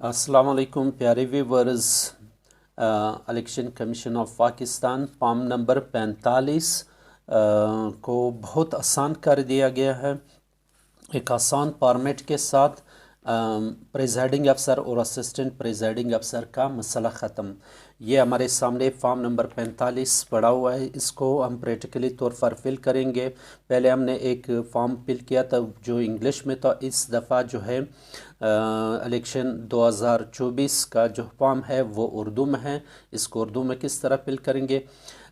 अस्सलाम वालेकुम प्यारे viewers. Election commission of Pakistan form number 45 को बहुत आसान कर दिया गया है। एक आसान फॉर्मेट के साथ प्रेजाइडिंग अफसर और असिस्टेंट प्रेजाइडिंग अफसर का मसला ख़त्म। ये हमारे सामने फॉर्म नंबर 45 पड़ा हुआ है। इसको हम प्रैक्टिकली तौर पर फिल करेंगे। पहले हमने एक फॉर्म फिल किया था जो इंग्लिश में था। इस दफ़ा जो है इलेक्शन 2024 का जो फॉर्म है वो उर्दू में है। इसको उर्दू में किस तरह फिल करेंगे?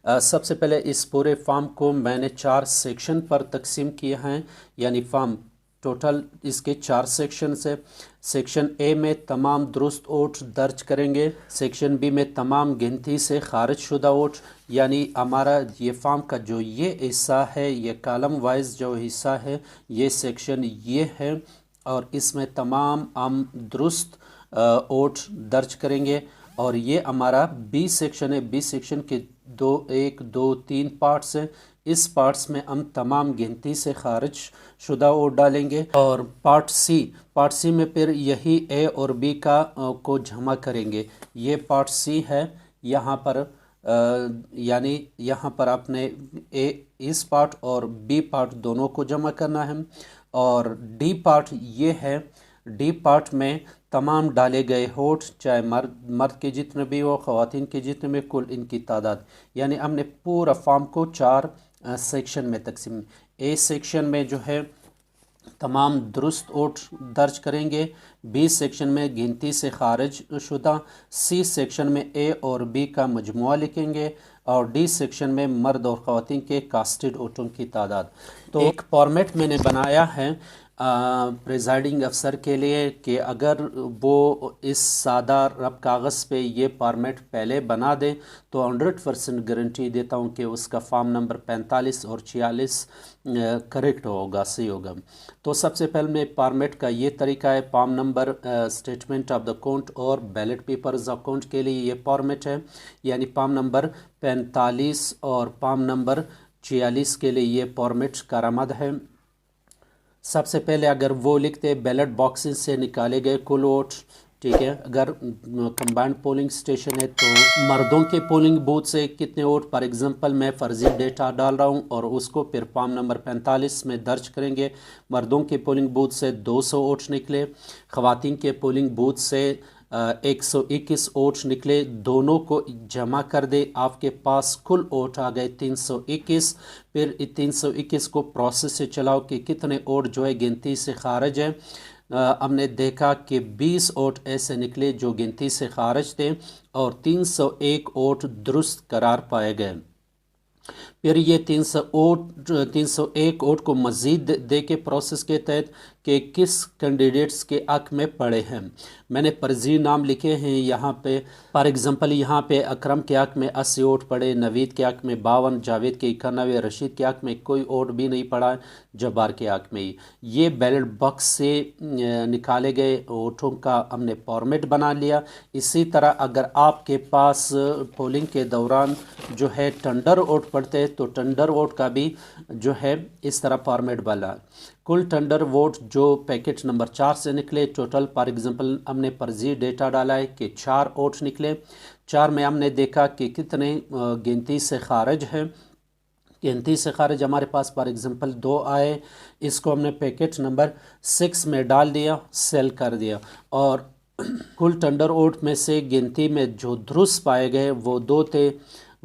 सबसे पहले इस पूरे फॉर्म को मैंने 4 सेक्शन पर तकसीम किया है। यानी फॉर्म टोटल इसके 4 सेक्शन है। सेक्शन ए में तमाम दुरुस्त वोट दर्ज करेंगे। सेक्शन बी में तमाम गिनती से खारिज शुदा वोट, यानी हमारा ये फॉर्म का जो ये हिस्सा है, ये कॉलम वाइज जो हिस्सा है, ये सेक्शन ये है और इसमें तमाम हम दुरुस्त वोट दर्ज करेंगे। और ये हमारा बी सेक्शन है। बी सेक्शन के 1, 2, 3 पार्ट्स हैं। इस पार्ट्स में हम तमाम गिनती से खारिज शुदा वोट डालेंगे। और पार्ट सी में फिर यही ए और बी का को जमा करेंगे। ये पार्ट सी है। यहाँ पर यानी यहाँ पर आपने ए इस पार्ट और बी पार्ट दोनों को जमा करना है। और डी पार्ट ये है। डी पार्ट में तमाम डाले गए वोट, चाहे मर्द के जितने भी हो, ख़वातीन के जितने भी, कुल इनकी तादाद। यानी हमने पूरा फॉर्म को 4 सेक्शन में तकसीम। ए सेक्शन में जो है तमाम दुरुस्त वोट दर्ज करेंगे। बी सेक्शन में गिनती से खारिज शुदा। सी सेक्शन में ए और बी का मजमुआ लिखेंगे। और डी सेक्शन में मर्द और ख़वातीन के कास्टेड वोटों की तादाद। तो एक फॉर्मेट मैंने बनाया है प्रिजाइडिंग अफसर के लिए कि अगर वो इस सादा रफ कागज़ पे ये फॉर्मेट पहले बना दें तो 100% गारंटी देता हूँ कि उसका फॉर्म नंबर 45 और 46 करेक्ट होगा, सही होगा। तो सबसे पहले में फॉर्मेट का ये तरीका है। Form number statement of the account और बैलेट पेपर्स अकाउंट के लिए ये फॉर्मेट है। यानी फॉर्म नंबर 45 और फॉर्म नंबर 46 के लिए ये फॉर्मेट कारामद है। सबसे पहले अगर वो लिखते बैलेट बॉक्सेस से निकाले गए कुल वोट, ठीक है। अगर कंबाइंड पोलिंग स्टेशन है तो मर्दों के पोलिंग बूथ से कितने वोट, फॉर एग्जांपल मैं फर्जी डेटा डाल रहा हूं और उसको फिर फॉर्म नंबर 45 में दर्ज करेंगे। मर्दों के पोलिंग बूथ से 200 वोट निकले, ख़वातीन के पोलिंग बूथ से 121 वोट निकले। दोनों को जमा कर दे, आपके पास कुल वोट आ गए 321। फिर 321 को प्रोसेस से चलाओ कि कितने वोट जो है गिनती से खारिज है। हमने देखा कि 20 वोट ऐसे निकले जो गिनती से खारिज थे और 301 वोट दुरुस्त करार पाए गए। फिर ये 301 वोट को मज़ीद दे के प्रोसेस के तहत कि किस कैंडिडेट्स के हक में पड़े हैं। मैंने फर्जी नाम लिखे हैं यहाँ पे। फॉर एग्जांपल यहाँ पे अकरम के हक में 80 वोट पड़े, नवीद के हक में 52, जावेद के 91, रशीद के हक में कोई वोट भी नहीं पड़ा, जब्बार के हक में ही। ये बैलेट बॉक्स से निकाले गए वोटों का हमने फॉर्मेट बना लिया। इसी तरह अगर आपके पास पोलिंग के दौरान जो है टेंडर वोट पड़ते हैं तो टेंडर वोट का भी जो है इस तरह फॉर्मेट बना। कुल टेंडर वोट जो पैकेट नंबर 4 से निकले, टोटल फॉर एग्जांपल हमने फर्जी डेटा डाला है कि 4 वोट निकले। 4 में हमने देखा कि कितने गिनती से खारिज है। गिनती से खारिज हमारे पास फॉर एग्जांपल 2 आए। इसको हमने पैकेट नंबर 6 में डाल दिया, सेल कर दिया। और कुल टेंडर वोट में से गिनती में जो दुरुस्त पाए गए वो 2 थे।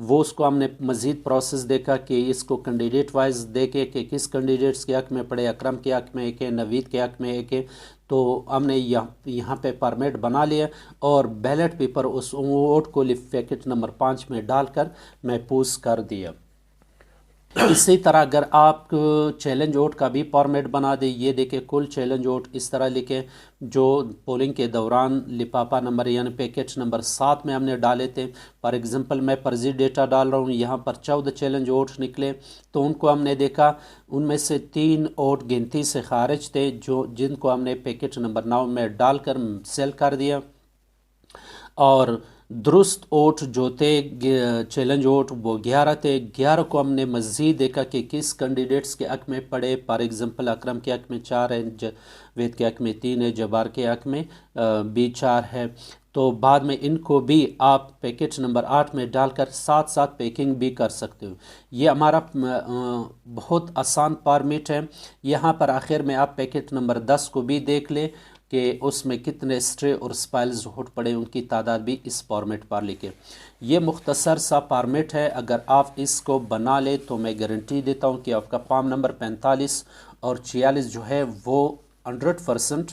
वो उसको हमने मज़ीद प्रोसेस देखा कि इसको कैंडिडेट वाइज देखे कि किस कैंडिडेट्स के हक में पड़े। अकरम के हक में एक है, नवीद के हक में एक है। तो हमने यहाँ पे फॉर्मेट बना लिया और बैलेट पेपर उस वोट को पैकेट नंबर 5 में डालकर महफूज कर दिया। इसी तरह अगर आप चैलेंज वोट का भी फॉर्मेट बना दें, ये देखें कुल चैलेंज वोट इस तरह लिखें जो पोलिंग के दौरान लिफाफा नंबर यानी पैकेट नंबर 7 में हमने डाले थे। फॉर एग्जांपल मैं फर्जी डेटा डाल रहा हूँ, यहाँ पर 14 चैलेंज वोट निकले। तो उनको हमने देखा, उनमें से 3 वोट गिनती से खारिज थे जिनको हमने पैकेट नंबर 9 में डालकर सेल कर दिया। और दुरुस्त वोट जो थे चैलेंज वोट वो 11 थे। 11 को हमने मज़ीद देखा कि किस कैंडिडेट्स के हक़ में पड़े। फॉर एग्ज़ाम्पल अकरम के हक़ में 4 है, जावेद के हक़ में 3 है, जब्बार के हक़ में भी 4 है। तो बाद में इनको भी आप पैकेट नंबर 8 में डालकर साथ साथ पैकिंग भी कर सकते हो। ये हमारा बहुत आसान फॉर्मेट है। यहाँ पर आखिर में आप पैकेट नंबर 10 को भी देख ले कि उसमें कितने स्ट्रे और स्पाइल्स वोट पड़े, उनकी तादाद भी इस फॉर्मेट पर लिखे। ये मुख्तसर सा फॉर्मेट है। अगर आप इसको बना ले तो मैं गारंटी देता हूँ कि आपका फॉर्म नंबर 45 और 46 जो है वो 100%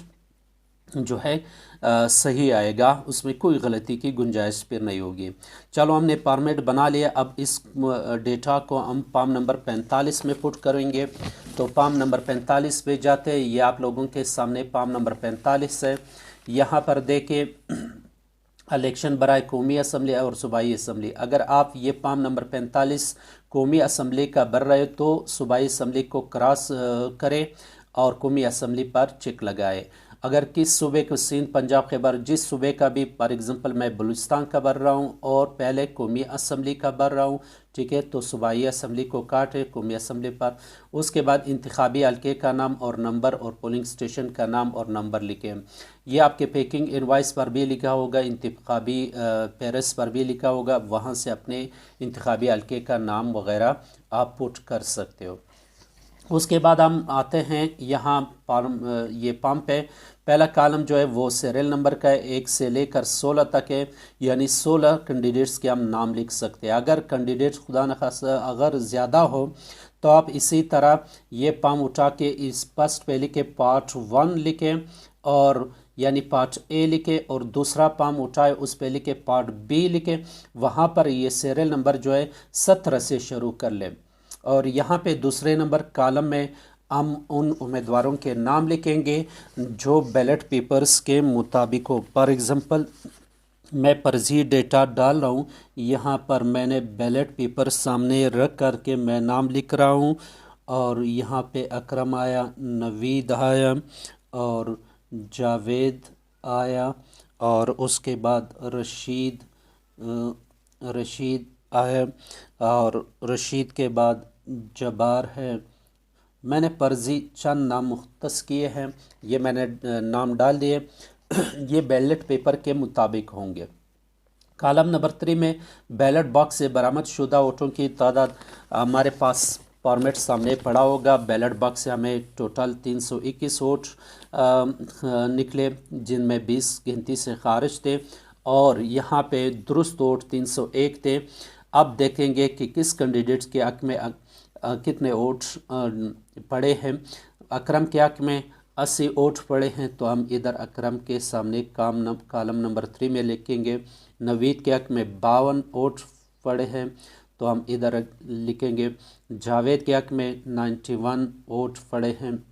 जो है सही आएगा, उसमें कोई गलती की गुंजाइश फिर नहीं होगी। चलो हमने फॉर्मेट बना लिया। अब इस डेटा को हम फॉर्म नंबर 45 में पुट करेंगे। तो फॉर्म नंबर 45 पे जाते हैं। ये आप लोगों के सामने फॉर्म नंबर 45 है। यहाँ पर देखें इलेक्शन बराए कौमी असम्बली और सूबाई असम्बली। अगर आप ये फॉर्म नंबर 45 कौमी असम्बली का भर रहे हो तो सूबाई असम्बली को क्रॉस करें और कौमी असम्बली पर चेक लगाए। अगर किस सूबे को सिंध पंजाब खैबर जिस सूबे का भी, फॉर एग्जांपल मैं बलूचिस्तान का भर रहा हूँ और पहले कौमी असम्बली का भर रहा हूँ, ठीक है, तो सूबाई असम्बली को काटे कौमी असम्बली पर। उसके बाद इंतखाबी हल्के का नाम और नंबर और पोलिंग स्टेशन का नाम और नंबर लिखें। ये आपके पैकिंग इनवाइस पर भी लिखा होगा, इंतखाबी पेरिस पर भी लिखा होगा। वहाँ से अपने इंतखाबी हल्के का नाम वगैरह आप पुट कर सकते हो। उसके बाद हम आते हैं यहाँ ये फॉर्म पे। पहला कॉलम जो है वो सीरियल नंबर का है, 1 से लेकर 16 तक है, यानी 16 कैंडिडेट्स के हम नाम लिख सकते हैं। अगर कैंडिडेट्स खुदा न खास्ता अगर ज़्यादा हो तो आप इसी तरह ये फॉर्म उठा के इस फर्स्ट पे लिखे पार्ट 1 लिखें और यानी पार्ट ए लिखे, और दूसरा फॉर्म उठाए उस पे लिखे पार्ट बी लिखे। वहाँ पर ये सीरियल नंबर जो है 17 से शुरू कर लें। और यहाँ पे दूसरे नंबर कॉलम में हम उन उम्मीदवारों के नाम लिखेंगे जो बैलेट पेपर्स के मुताबिक हो। फॉर एग्ज़ाम्पल मैं फर्जी डेटा डाल रहा हूँ। यहाँ पर मैंने बैलेट पेपर सामने रख करके मैं नाम लिख रहा हूँ और यहाँ पे अकरम आया, नवीद आया और जावेद आया और उसके बाद रशीद आया और रशीद के बाद जब्बार है। मैंने फर्जी चंद नाम मुख्तस किए हैं, ये मैंने नाम डाल दिए। ये बैलेट पेपर के मुताबिक होंगे। कॉलम नंबर 3 में बैलेट बॉक्स से बरामद शुदा वोटों की तादाद हमारे पास फॉर्मेट सामने पड़ा होगा। बैलेट बॉक्स से हमें टोटल 321 वोट निकले, जिनमें 20 गिनती से खारिज थे और यहाँ पे दुरुस्त वोट 301 थे। अब देखेंगे कि किस कैंडिडेट्स के हक़ में कितने वोट पड़े हैं। अकरम के हक़ में 80 वोट पड़े हैं, तो हम इधर अकरम के सामने कॉलम नंबर 3 में लिखेंगे। नवीद के हक़ में 52 वोट पड़े हैं, तो हम इधर लिखेंगे। जावेद के हक़ में 91 वोट पड़े हैं।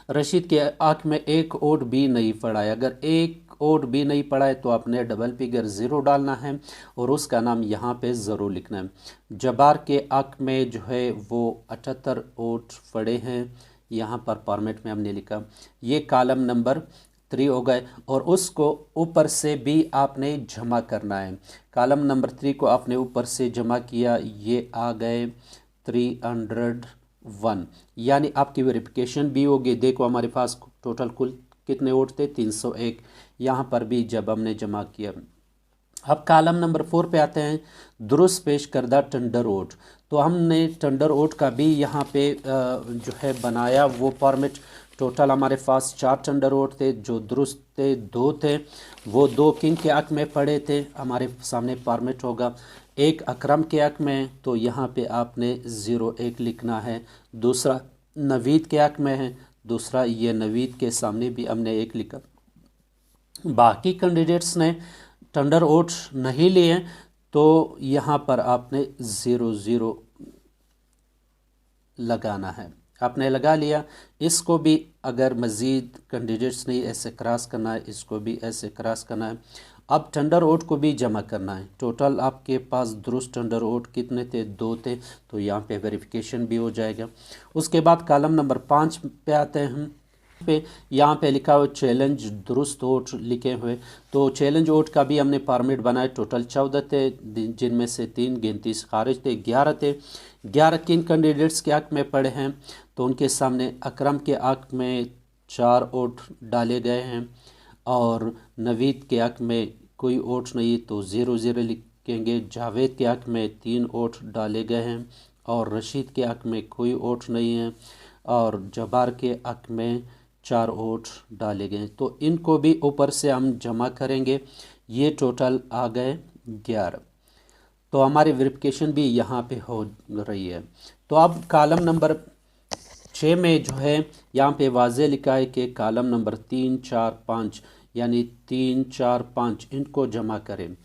रशीद के हक़ में 1 वोट भी नहीं पड़ा है। अगर 1 वोट भी नहीं पड़ा है तो आपने डबल फिगर 0 डालना है और उसका नाम यहाँ पे ज़रूर लिखना है। जब्बार के हक़ में जो है वो 78 वोट पड़े हैं, यहाँ पर फॉर्मेट में हमने लिखा। ये कॉलम नंबर 3 हो गए और उसको ऊपर से भी आपने जमा करना है। कॉलम नंबर 3 को आपने ऊपर से जमा किया, ये आ गए 301, यानी आपकी वेरिफिकेशन भी होगी। देखो हमारे पास टोटल कुल कितने वोट थे, 301। यहाँ पर भी जब हमने जमा किया। अब कॉलम नंबर 4 पे आते हैं, दुरुस्त पेश करदा टेंडर वोट। तो हमने टेंडर वोट का भी यहाँ पे जो है बनाया वो फॉर्मेट। टोटल हमारे पास 4 टेंडर वोट थे, जो दुरुस्त थे 2 थे। वो 2 किन के हक़ में पड़े थे, हमारे सामने फॉर्मेट होगा। एक अकरम के हक़ में, तो यहाँ पे आपने 01 लिखना है। दूसरा नवीद के हक़ में है, दूसरा ये नवीद के सामने भी हमने 1 लिखा। बाकी कैंडिडेट्स ने टेंडर वोट नहीं लिए तो यहाँ पर आपने 00 लगाना है। आपने लगा लिया। इसको भी अगर मज़ीद कैंडिडेट्स ने ऐसे क्रॉस करना है, इसको भी ऐसे क्रॉस करना है। अब टेंडर वोट को भी जमा करना है। टोटल आपके पास दुरुस्त टेंडर वोट कितने थे, 2 थे, तो यहाँ पे वेरिफिकेशन भी हो जाएगा। उसके बाद कॉलम नंबर 5 पे आते हैं हम। पे यहाँ पे लिखा हुआ चैलेंज दुरुस्त वोट लिखे हुए, तो चैलेंज वोट का भी हमने फॉर्मेट बनाया। टोटल 14 थे, जिनमें से 3 गिनती से खारिज थे, 11 थे। 11 किन कैंडिडेट्स के हक में पड़े हैं, तो उनके सामने अकरम के हक में 4 वोट डाले गए हैं, और नवीद के हक में कोई वोट नहीं, तो 0-0 लिखेंगे। जावेद के हक में 3 वोट डाले गए हैं, और रशीद के हक में कोई वोट नहीं है, और जब्बार के हक में 4 वोट डाले गए। तो इनको भी ऊपर से हम जमा करेंगे, ये टोटल आ गए 11। तो हमारी वेरिफिकेशन भी यहाँ पे हो रही है। तो अब कॉलम नंबर 6 में जो है यहाँ पे वाज़े लिखा है कि कॉलम नंबर 3, 4, 5, यानी 3, 4, 5 इनको जमा करें।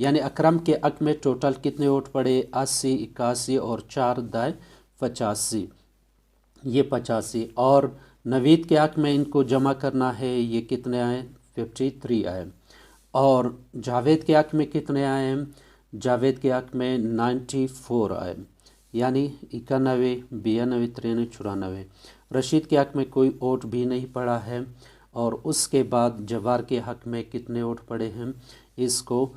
यानी अकरम के हक में टोटल कितने वोट पड़े, 80, 81 और 4 दाए 85, ये 85। और नवीद के हक में इनको जमा करना है, ये कितने आए, 53 आए। और जावेद के हक में कितने आए हैं, जावेद के हक में 94 आए, यानी 91, 92, 93, 94। रशीद के हक में कोई वोट भी नहीं पड़ा है। और उसके बाद जब्बार के हक में कितने वोट पड़े हैं, इसको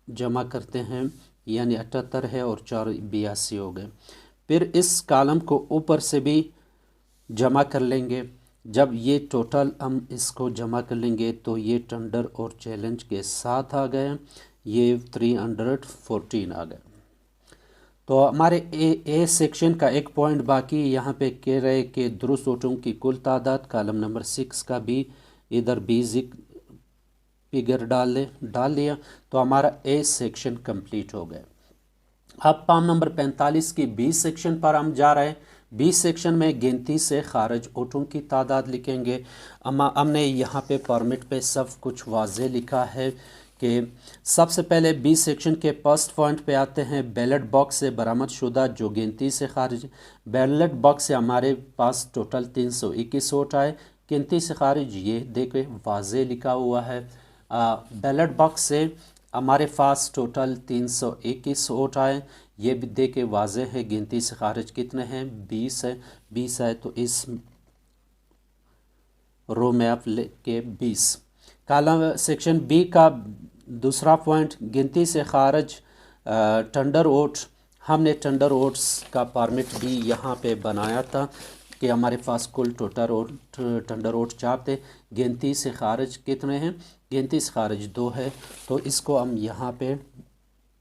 जमा करते हैं, यानी 78 है और 4 82 हो गए। फिर इस कॉलम को ऊपर से भी जमा कर लेंगे। जब ये टोटल हम इसको जमा कर लेंगे तो ये टेंडर और चैलेंज के साथ आ गए, ये 314 आ गए। तो हमारे ए सेक्शन का एक पॉइंट बाकी यहाँ पे कह रहे कि दुरुस्त वोटों की कुल तादाद, कॉलम नंबर 6 का भी इधर फिगर डाल लिया, तो हमारा ए सेक्शन कंप्लीट हो गया। अब पाम नंबर 45 की बी सेक्शन पर हम जा रहे हैं। बी सेक्शन में गिनती से खारिज वोटों की तादाद लिखेंगे। हमने यहाँ पे फॉर्मेट पे सब कुछ वाज़े लिखा है कि सबसे पहले बी सेक्शन के फर्स्ट पॉइंट पे आते हैं, बैलेट बॉक्स से बरामद शुदा जो गिनती से खारिज। बैलेट बॉक्स से हमारे पास टोटल 321 वोट आए, गिनती से खारिज ये देखे वाज़े लिखा हुआ है। बैलेट बॉक्स से हमारे पास टोटल 321 वोट आए, ये भी दे के वाज़े है। गिनती से खारिज कितने हैं, 20 है। 20 है तो इस रो में आप लेके 20। कॉलम सेक्शन बी का दूसरा पॉइंट, गिनती से खारिज टेंडर वोट। हमने टेंडर वोट्स का फॉर्मेट भी यहाँ पे बनाया था कि हमारे पास कुल टोटल टेंडर वोट 4 थे, गिनती से खारिज कितने हैं, गिनती से खारिज 2 है, तो इसको हम यहाँ पे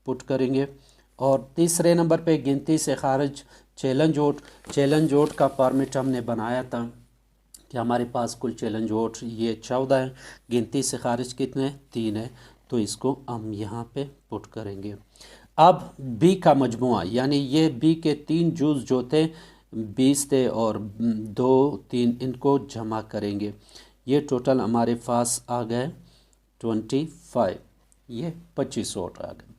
पुट करेंगे। और तीसरे नंबर पे गिनती से खारिज चैलेंज वोट। चैलेंज वोट का फॉर्मेट हमने बनाया था कि हमारे पास कुल चैलेंज वोट ये 14 है, गिनती से खारिज कितने, 3 है, तो इसको हम यहाँ पे पुट करेंगे। अब बी का मजमुआ, यानी ये बी के 3 जूज़ जो थे 20 थे और 2, 3 इनको जमा करेंगे, ये टोटल हमारे पास आ गए 25, ये 25 वोट आ गए।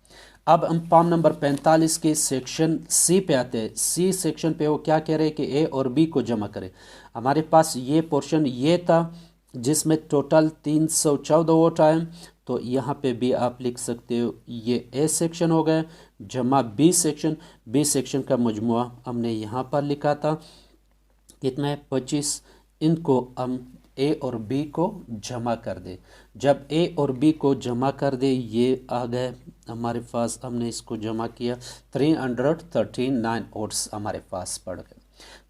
अब हम फॉर्म नंबर 45 के सेक्शन सी पे आते हैं। सी सेक्शन पे वो क्या कह रहे हैं कि ए और बी को जमा करें। हमारे पास ये पोर्शन ये था जिसमें टोटल 314 वोट आए, तो यहाँ पे भी आप लिख सकते हो ये ए सेक्शन हो गया जमा बी सेक्शन। बी सेक्शन का मजमुआ हमने यहाँ पर लिखा था कितना है, 25। इनको हम ए और बी को जमा कर दे। जब ए और बी को जमा कर दे, ये आ गए हमारे पास, हमने इसको जमा किया, 339 वोट्स हमारे पास पड़ गए।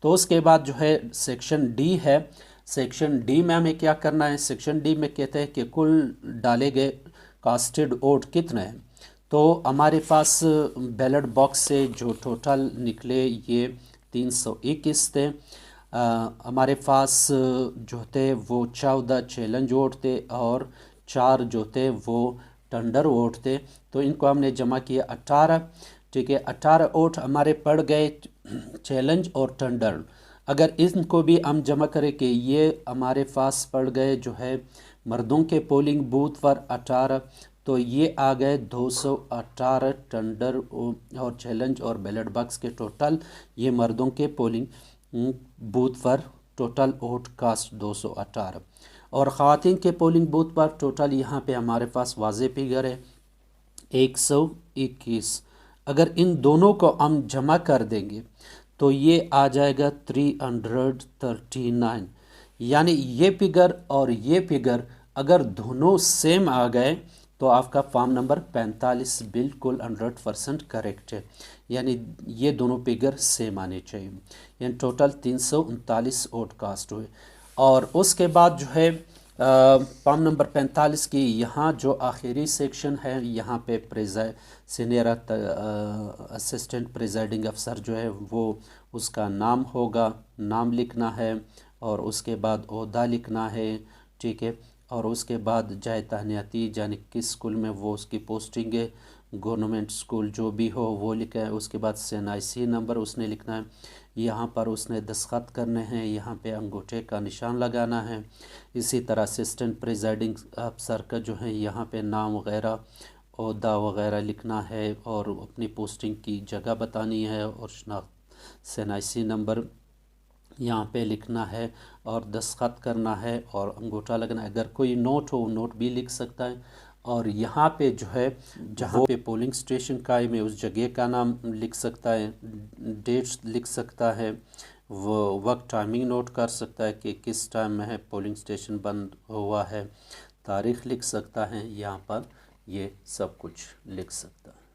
तो उसके बाद जो है सेक्शन डी है। सेक्शन डी में हमें क्या करना है, सेक्शन डी में कहते हैं कि कुल डाले गए कास्टेड वोट कितने हैं। तो हमारे पास बैलेट बॉक्स से जो टोटल निकले ये 321 थे। हमारे पास जो थे वो 14 चैलेंज वोट थे और 4 जो थे वो टेंडर वोट थे, तो इनको हमने जमा किया 18। ठीक है, 18 वोट हमारे पड़ गए चैलेंज और टेंडर। अगर इनको भी हम जमा करें कि ये हमारे पास पड़ गए जो है मर्दों के पोलिंग बूथ पर 18, तो ये आ गए 218 टेंडर और चैलेंज और बैलेट बॉक्स के टोटल। ये मर्दों के पोलिंग बूथ पर टोटल वोट कास्ट 218 और ख़वातीन के पोलिंग बूथ पर टोटल यहाँ पे हमारे पास वाज़े फिगर है 121। अगर इन दोनों को हम जमा कर देंगे तो ये आ जाएगा 339, यानी ये फिगर और ये फिगर अगर दोनों सेम आ गए तो आपका फॉर्म नंबर 45 बिल्कुल 100% करेक्ट है। यानी ये दोनों फिगर सेम आने चाहिए। यानी टोटल 339 आउटकास्ट हुए। और उसके बाद जो है फॉर्म नंबर 45 की यहाँ जो आखिरी सेक्शन है, यहाँ पे सीनियर असिस्टेंट प्रिजाइडिंग अफसर जो है वो उसका नाम होगा, नाम लिखना है और उसके बाद ओहदा लिखना है, ठीक है। और उसके बाद जाए तहनियाती यानी किस स्कूल में वो उसकी पोस्टिंग है, गवर्नमेंट स्कूल जो भी हो वो लिखा है। उसके बाद SNIC नंबर उसने लिखना है, यहाँ पर उसने दस्तखत करने हैं, यहाँ पे अंगूठे का निशान लगाना है। इसी तरह असिस्टेंट प्रिजाइडिंग अफसर का जो है यहाँ पे नाम वगैरह ओहदा वगैरह लिखना है और अपनी पोस्टिंग की जगह बतानी है और SNIC नंबर यहाँ पे लिखना है और दस्तखत करना है और अंगूठा लगना है। अगर कोई नोट हो नोट भी लिख सकता है। और यहाँ पे जो है जहाँ पे पोलिंग स्टेशन का है में उस जगह का नाम लिख सकता है, डेट्स लिख सकता है, वो वक्त टाइमिंग नोट कर सकता है कि किस टाइम में है पोलिंग स्टेशन बंद हुआ है, तारीख़ लिख सकता है, यहाँ पर ये सब कुछ लिख सकता है।